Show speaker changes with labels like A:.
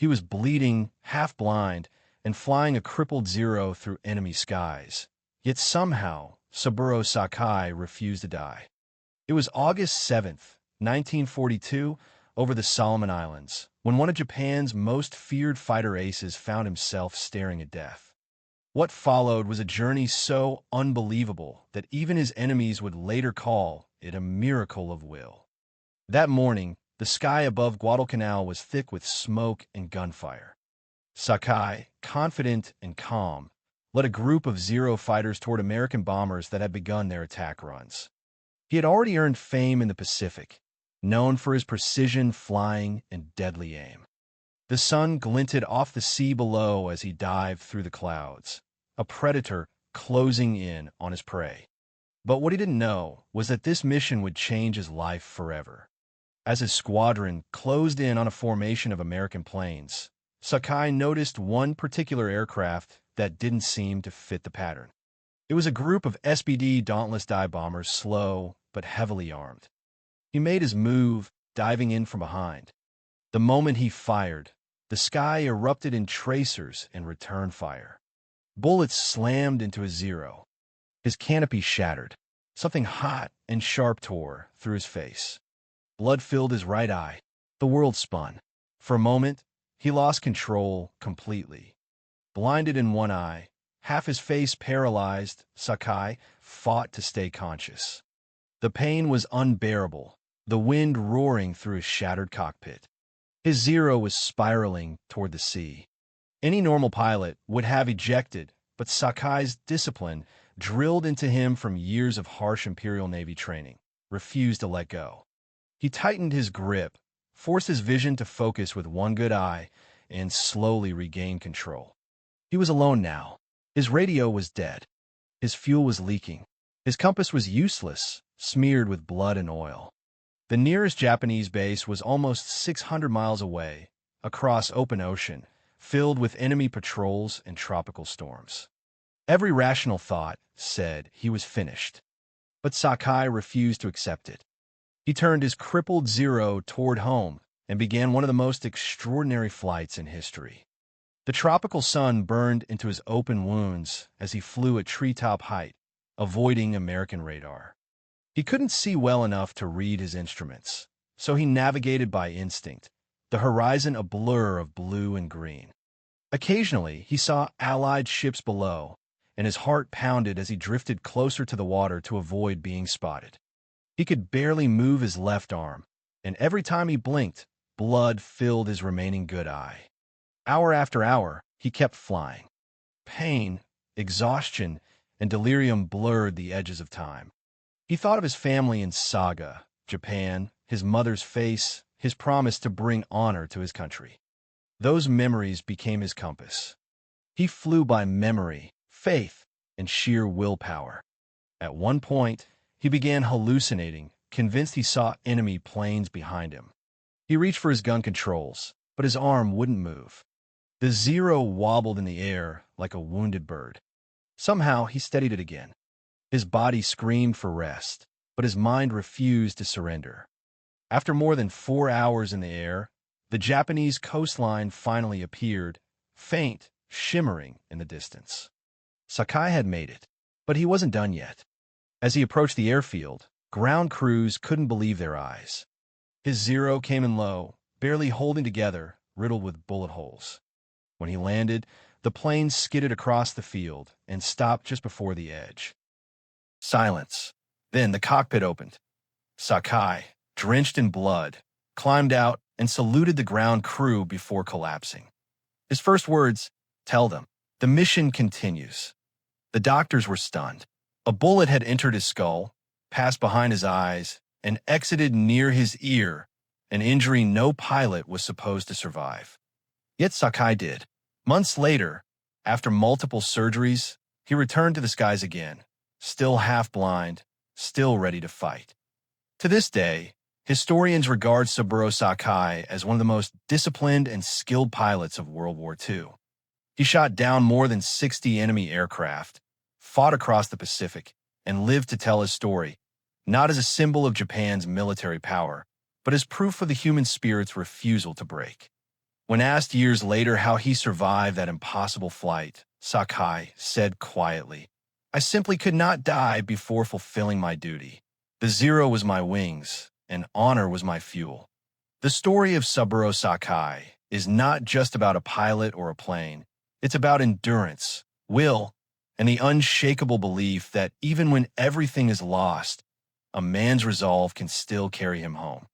A: He was bleeding, half-blind, and flying a crippled Zero through enemy skies. Yet somehow, Saburo Sakai refused to die. It was August 7th, 1942, over the Solomon Islands, when one of Japan's most feared fighter aces found himself staring at death. What followed was a journey so unbelievable that even his enemies would later call it a miracle of will. That morning, the sky above Guadalcanal was thick with smoke and gunfire. Sakai, confident and calm, led a group of Zero fighters toward American bombers that had begun their attack runs. He had already earned fame in the Pacific, known for his precision flying and deadly aim. The sun glinted off the sea below as he dived through the clouds, a predator closing in on his prey. But what he didn't know was that this mission would change his life forever. As his squadron closed in on a formation of American planes, Sakai noticed one particular aircraft that didn't seem to fit the pattern. It was a group of SBD Dauntless dive bombers, slow but heavily armed. He made his move, diving in from behind. The moment he fired, the sky erupted in tracers and return fire. Bullets slammed into his Zero. His canopy shattered. Something hot and sharp tore through his face. Blood filled his right eye. The world spun. For a moment, he lost control completely. Blinded in one eye, half his face paralyzed, Sakai fought to stay conscious. The pain was unbearable, the wind roaring through his shattered cockpit. His Zero was spiraling toward the sea. Any normal pilot would have ejected, but Sakai's discipline, drilled into him from years of harsh Imperial Navy training, refused to let go. He tightened his grip, forced his vision to focus with one good eye, and slowly regained control. He was alone now. His radio was dead. His fuel was leaking. His compass was useless, smeared with blood and oil. The nearest Japanese base was almost 600 miles away, across open ocean, filled with enemy patrols and tropical storms. Every rational thought said he was finished. But Sakai refused to accept it. He turned his crippled Zero toward home and began one of the most extraordinary flights in history. The tropical sun burned into his open wounds as he flew at treetop height, avoiding American radar. He couldn't see well enough to read his instruments, so he navigated by instinct, the horizon a blur of blue and green. Occasionally, he saw Allied ships below, and his heart pounded as he drifted closer to the water to avoid being spotted. He could barely move his left arm, and every time he blinked, blood filled his remaining good eye. Hour after hour, he kept flying. Pain, exhaustion, and delirium blurred the edges of time. He thought of his family in Saga, Japan, his mother's face, his promise to bring honor to his country. Those memories became his compass. He flew by memory, faith, and sheer willpower. At one point, he began hallucinating, convinced he saw enemy planes behind him. He reached for his gun controls, but his arm wouldn't move. The Zero wobbled in the air like a wounded bird. Somehow, he steadied it again. His body screamed for rest, but his mind refused to surrender. After more than 4 hours in the air, the Japanese coastline finally appeared, faint, shimmering in the distance. Sakai had made it, but he wasn't done yet. As he approached the airfield, ground crews couldn't believe their eyes. His Zero came in low, barely holding together, riddled with bullet holes. When he landed, the plane skidded across the field and stopped just before the edge. Silence. Then the cockpit opened. Sakai, drenched in blood, climbed out and saluted the ground crew before collapsing. His first words, "Tell them, the mission continues." The doctors were stunned. A bullet had entered his skull, passed behind his eyes, and exited near his ear, an injury no pilot was supposed to survive. Yet Sakai did. Months later, after multiple surgeries, he returned to the skies again, still half-blind, still ready to fight. To this day, historians regard Saburo Sakai as one of the most disciplined and skilled pilots of World War II. He shot down more than 60 enemy aircraft, fought across the Pacific, and lived to tell his story, not as a symbol of Japan's military power, but as proof of the human spirit's refusal to break. When asked years later how he survived that impossible flight, Sakai said quietly, "I simply could not die before fulfilling my duty. The zero was my wings, and honor was my fuel." The story of Saburo Sakai is not just about a pilot or a plane. It's about endurance, will, and the unshakable belief that even when everything is lost, a man's resolve can still carry him home.